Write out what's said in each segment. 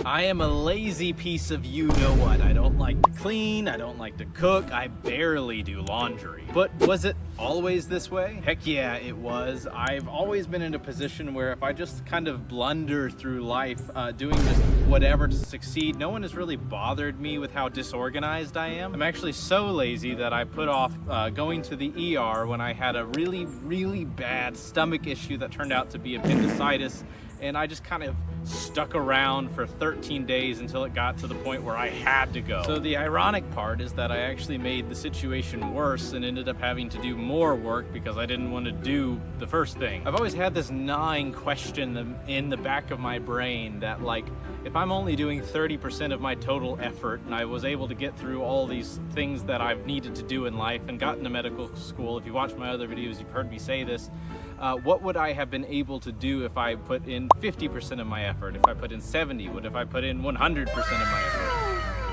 I am a lazy piece of you-know-what. I don't like to clean, I don't like to cook, I barely do laundry. But was it always this way? Heck yeah, it was. I've always been in a position where if I just kind of blunder through life, doing just whatever to succeed, no one has really bothered me with how disorganized I am. I'm actually so lazy that I put off going to the ER when I had a really bad stomach issue that turned out to be appendicitis, and I just kind of stuck around for 13 days until it got to the point where I had to go. So the ironic part is that I actually made the situation worse and ended up having to do more work because I didn't want to do the first thing. I've always had this gnawing question in the back of my brain that, like, if I'm only doing 30% of my total effort and I was able to get through all these things that I've needed to do in life and gotten to medical school, if you watch my other videos, you've heard me say this, what would I have been able to do if I put in 50% of my effort? If I put in 70? What if I put in 100% of my effort?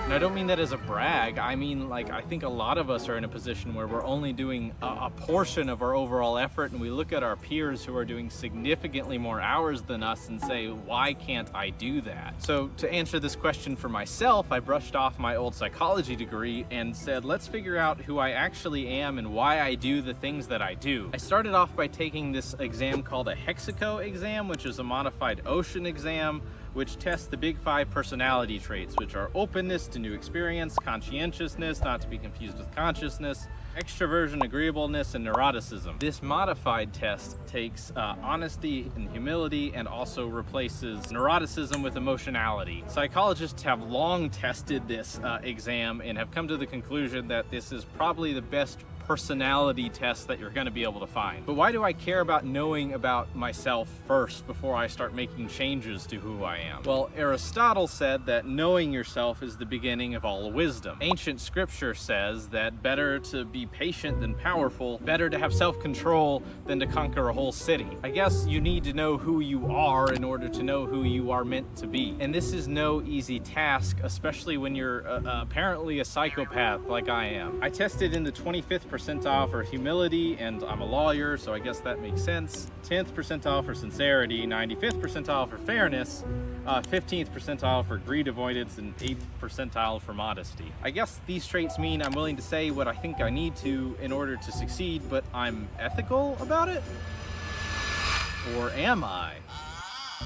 And I don't mean that as a brag. I mean, like, I think a lot of us are in a position where we're only doing a portion of our overall effort, and we look at our peers who are doing significantly more hours than us and say, why can't I do that? So to answer this question for myself, I brushed off my old psychology degree and said, let's figure out who I actually am and why I do the things that I do. I started off by taking this exam called a Hexaco exam, which is a modified ocean exam, which tests the big 5 personality traits, which are openness to new experience, conscientiousness, not to be confused with consciousness, extroversion, agreeableness, and neuroticism. This modified test takes honesty and humility and also replaces neuroticism with emotionality. Psychologists have long tested this exam and have come to the conclusion that this is probably the best personality test that you're going to be able to find. But why do I care about knowing about myself first before I start making changes to who I am? Well, Aristotle said that knowing yourself is the beginning of all wisdom. Ancient scripture says that better to be patient than powerful, better to have self-control than to conquer a whole city. I guess you need to know who you are in order to know who you are meant to be. And this is no easy task, especially when you're apparently a psychopath like I am. I tested in the 25th percentile for humility, and I'm a lawyer, so I guess that makes sense. 10th percentile for sincerity, 95th percentile for fairness, 15th percentile for greed avoidance, and 8th percentile for modesty. I guess these traits mean I'm willing to say what I think I need to in order to succeed, but I'm ethical about it? Or am I?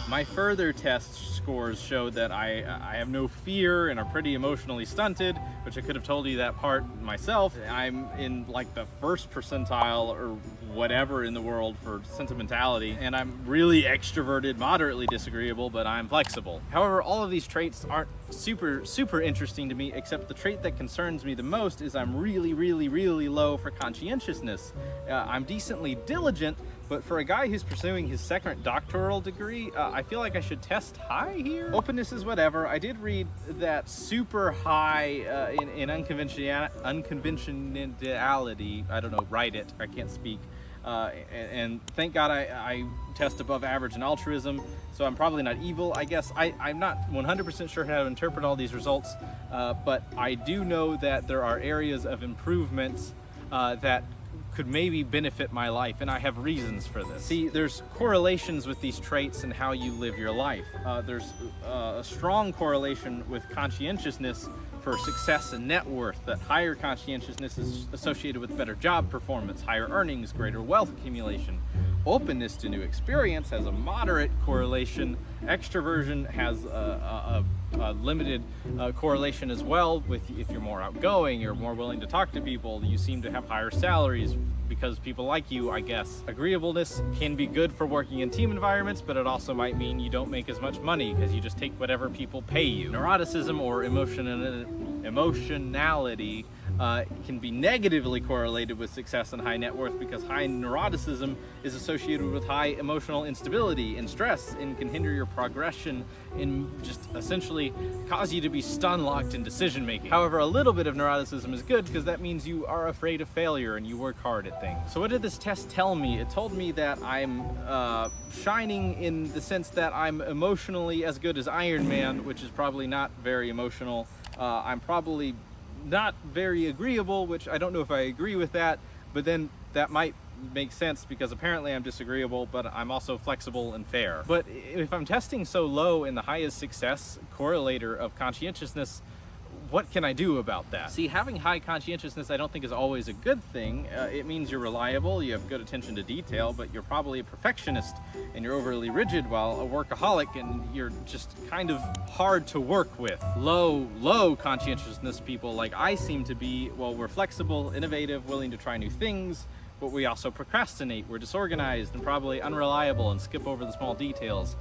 My further test scores showed that I have no fear and are pretty emotionally stunted, which I could have told you that part myself. I'm in like the 1st percentile or whatever in the world for sentimentality, and I'm really extroverted, moderately disagreeable, but I'm flexible. However, all of these traits aren't super interesting to me, except the trait that concerns me the most is I'm really low for conscientiousness. I'm decently diligent, but for a guy who's pursuing his 2nd doctoral degree, I feel like I should test high here. Openness is whatever. I did read that super high in unconventionality. I don't know, write it, I can't speak. And thank God I test above average in altruism, so I'm probably not evil. I guess I'm not 100% sure how to interpret all these results, but I do know that there are areas of improvement that could maybe benefit my life, and I have reasons for this. See, there's correlations with these traits and how you live your life. There's a strong correlation with conscientiousness for success and net worth, that higher conscientiousness is associated with better job performance, higher earnings, greater wealth accumulation. Openness to new experience has a moderate correlation. Extroversion has a limited correlation as well. With if you're more outgoing, you're more willing to talk to people, you seem to have higher salaries because people like you, I guess. Agreeableness can be good for working in team environments, but it also might mean you don't make as much money because you just take whatever people pay you. Neuroticism or emotionality can be negatively correlated with success and high net worth, because high neuroticism is associated with high emotional instability and stress and can hinder your progression and just essentially cause you to be stun-locked in decision making. However, a little bit of neuroticism is good because that means you are afraid of failure and you work hard at things. So what did this test tell me? It told me that I'm shining in the sense that I'm emotionally as good as Iron Man, which is probably not very emotional. I'm probably not very agreeable, which I don't know if I agree with that, but then that might makes sense because apparently I'm disagreeable, but I'm also flexible and fair. But if I'm testing so low in the highest success correlator of conscientiousness, what can I do about that? See, having high conscientiousness I don't think is always a good thing. It means you're reliable, you have good attention to detail, but you're probably a perfectionist and you're overly rigid, while a workaholic and you're just kind of hard to work with. Low conscientiousness people like I seem to be, well, we're flexible, innovative, willing to try new things, but we also procrastinate. We're disorganized and probably unreliable and skip over the small details.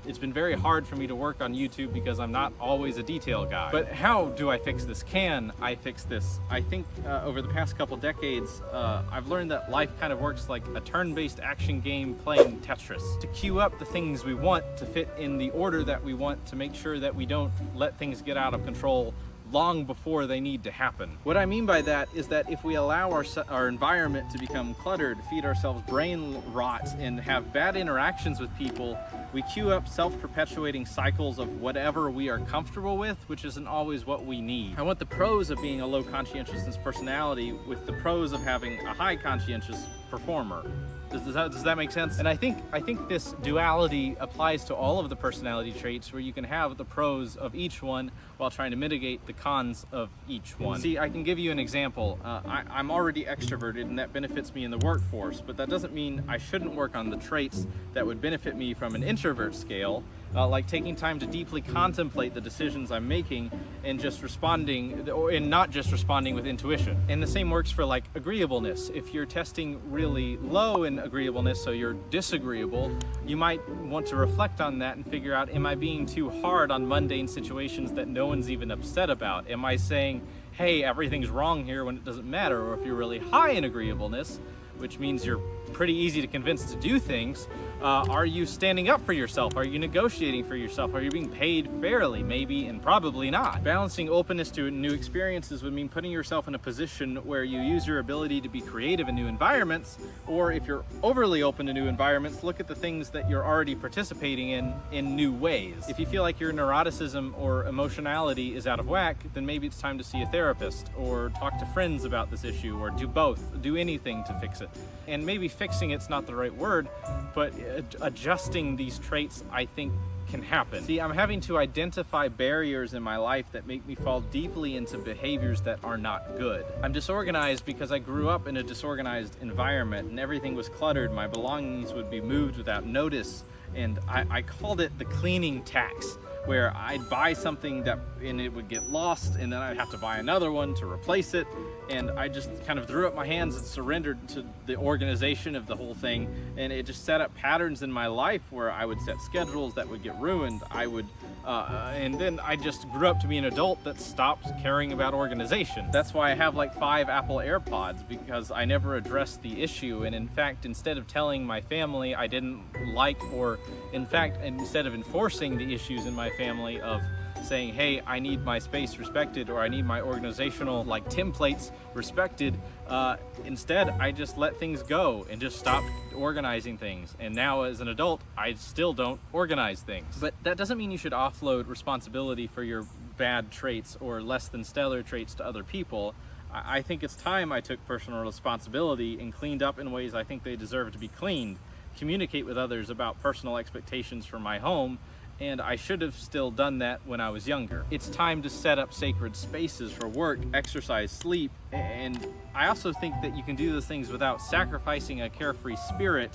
It's been very hard for me to work on YouTube because I'm not always a detail guy. But how do I fix this? Can I fix this? I think over the past couple decades, I've learned that life kind of works like a turn-based action game playing Tetris. To queue up the things we want to fit in the order that we want, to make sure that we don't let things get out of control long before they need to happen. What I mean by that is that if we allow our environment to become cluttered, feed ourselves brain rot, and have bad interactions with people, we queue up self-perpetuating cycles of whatever we are comfortable with, which isn't always what we need. I want the pros of being a low conscientiousness personality with the pros of having a high conscientious performer. Does that make sense? And I think this duality applies to all of the personality traits, where you can have the pros of each one while trying to mitigate the cons of each one. See, I can give you an example. I'm already extroverted and that benefits me in the workforce, but that doesn't mean I shouldn't work on the traits that would benefit me from an introvert scale, like taking time to deeply contemplate the decisions I'm making and just responding, and not just responding with intuition. And the same works for like agreeableness. If you're testing really low in agreeableness, so you're disagreeable, you might want to reflect on that and figure out, am I being too hard on mundane situations that no one's even upset about? Am I saying, hey, everything's wrong here when it doesn't matter? Or if you're really high in agreeableness, which means you're pretty easy to convince to do things, are you standing up for yourself? Are you negotiating for yourself? Are you being paid fairly? Maybe and probably not. Balancing openness to new experiences would mean putting yourself in a position where you use your ability to be creative in new environments, or if you're overly open to new environments, look at the things that you're already participating in new ways. If you feel like your neuroticism or emotionality is out of whack, then maybe it's time to see a therapist or talk to friends about this issue, or do both, do anything to fix it. And maybe fixing it's not the right word, but adjusting these traits, I think, can happen. See, I'm having to identify barriers in my life that make me fall deeply into behaviors that are not good. I'm disorganized because I grew up in a disorganized environment and everything was cluttered. My belongings would be moved without notice, and I called it the cleaning tax, where I'd buy something and it would get lost, and then I'd have to buy another one to replace it. And I just kind of threw up my hands and surrendered to the organization of the whole thing. And it just set up patterns in my life where I would set schedules that would get ruined. And then I just grew up to be an adult that stopped caring about organization. That's why I have like 5 Apple AirPods, because I never addressed the issue. And in fact, instead of telling my family I didn't like, or in fact, instead of enforcing the issues in my family of saying, hey, I need my space respected, or I need my organizational like templates respected, instead I just let things go and just stopped organizing things. And now as an adult, I still don't organize things. But that doesn't mean you should offload responsibility for your bad traits or less than stellar traits to other people. I think it's time I took personal responsibility and cleaned up in ways I think they deserve to be cleaned, communicate with others about personal expectations for my home, and I should have still done that when I was younger. It's time to set up sacred spaces for work, exercise, sleep, and I also think that you can do those things without sacrificing a carefree spirit,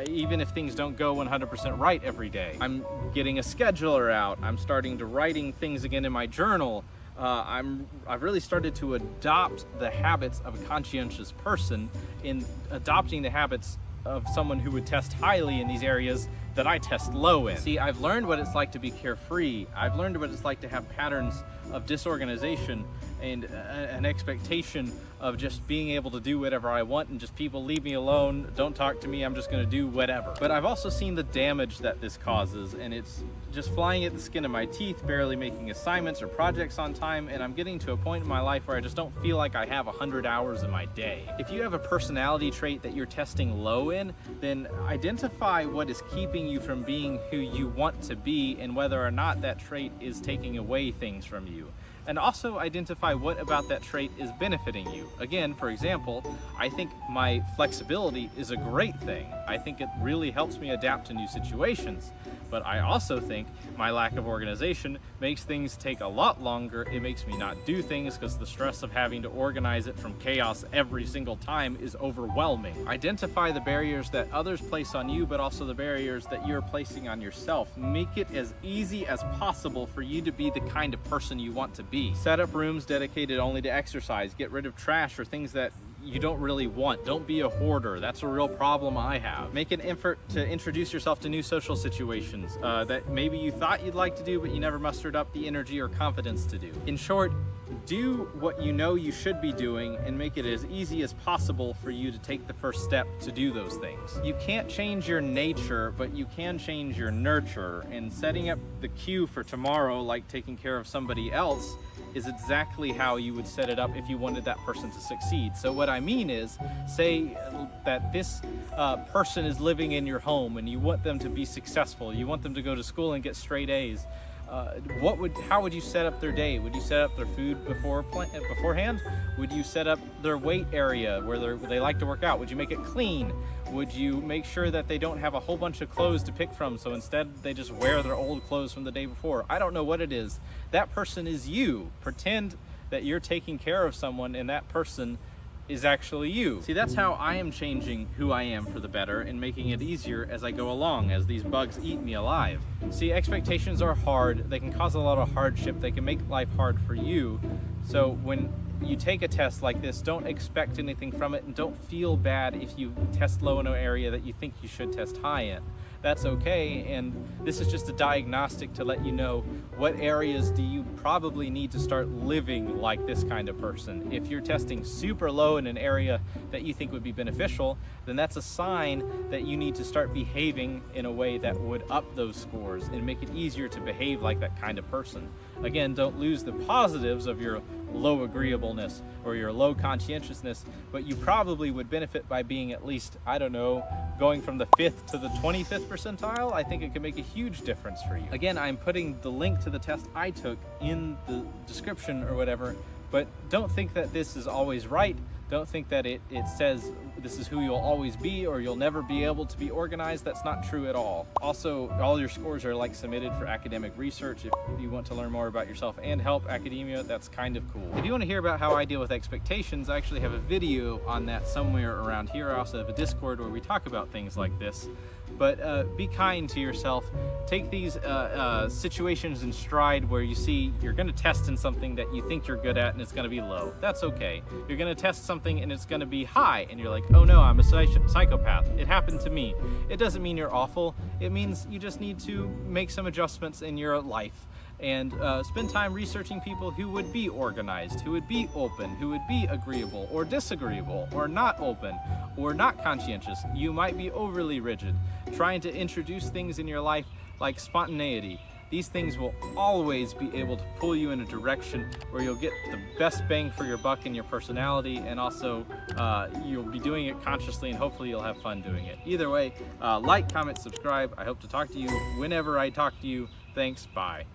even if things don't go 100% right every day. I'm getting a scheduler out. I'm starting to writing things again in my journal. I've really started to adopt the habits of a conscientious person in adopting the habits of someone who would test highly in these areas that I test low in. See, I've learned what it's like to be carefree. I've learned what it's like to have patterns of disorganization and an expectation of just being able to do whatever I want and just people leave me alone, don't talk to me, I'm just gonna do whatever. But I've also seen the damage that this causes, and it's just flying at the skin of my teeth, barely making assignments or projects on time, and I'm getting to a point in my life where I just don't feel like I have 100 hours in my day. If you have a personality trait that you're testing low in, then identify what is keeping you from being who you want to be and whether or not that trait is taking away things from you. and also identify what about that trait is benefiting you. Again, for example, I think my flexibility is a great thing. I think it really helps me adapt to new situations. But I also think my lack of organization makes things take a lot longer. It makes me not do things because the stress of having to organize it from chaos every single time is overwhelming. Identify the barriers that others place on you, but also the barriers that you're placing on yourself. Make it as easy as possible for you to be the kind of person you want to be. Set up rooms dedicated only to exercise. Get rid of trash or things that you don't really want. Don't be a hoarder. That's a real problem I have. Make an effort to introduce yourself to new social situations that maybe you thought you'd like to do, but you never mustered up the energy or confidence to do. In short, do what you know you should be doing and make it as easy as possible for you to take the first step to do those things. You can't change your nature, but you can change your nurture, and setting up the cue for tomorrow, like taking care of somebody else, is exactly how you would set it up if you wanted that person to succeed. So what I mean is, say that this person is living in your home and you want them to be successful, you want them to go to school and get straight A's. How would you set up their day? Would you set up their food beforehand? Would you set up their weight area where they like to work out? Would you make it clean? Would you make sure that they don't have a whole bunch of clothes to pick from, so instead they just wear their old clothes from the day before? I don't know what it is. That person is you. Pretend that you're taking care of someone and that person is actually you. See, that's how I am changing who I am for the better and making it easier as I go along, as these bugs eat me alive. See, expectations are hard. They can cause a lot of hardship. They can make life hard for you. So when you take a test like this, don't expect anything from it, and don't feel bad if you test low in an area that you think you should test high in. That's okay, and this is just a diagnostic to let you know what areas do you probably need to start living like this kind of person. If you're testing super low in an area that you think would be beneficial, then that's a sign that you need to start behaving in a way that would up those scores and make it easier to behave like that kind of person. Again, don't lose the positives of your low agreeableness or your low conscientiousness, but you probably would benefit by being at least, I don't know, going from the 5th to the 25th percentile. I think it could make a huge difference for you. Again, I'm putting the link to the test I took in the description or whatever, but don't think that this is always right. Don't think that it says this is who you'll always be or you'll never be able to be organized. That's not true at all. Also, all your scores are submitted for academic research. If you want to learn more about yourself and help academia, that's kind of cool. If you want to hear about how I deal with expectations, I actually have a video on that somewhere around here. I also have a Discord where we talk about things like this. But be kind to yourself. Take these situations in stride where you see you're going to test in something that you think you're good at and it's going to be low. That's okay. You're going to test something and it's going to be high and you're like, oh no, I'm a psychopath. It happened to me. It doesn't mean you're awful. It means you just need to make some adjustments in your life and spend time researching people who would be organized, who would be open, who would be agreeable or disagreeable or not open or not conscientious. You might be overly rigid, trying to introduce things in your life like spontaneity. These things will always be able to pull you in a direction where you'll get the best bang for your buck in your personality, and also you'll be doing it consciously and hopefully you'll have fun doing it. Either way, like, comment, subscribe. I hope to talk to you whenever I talk to you. Thanks, bye.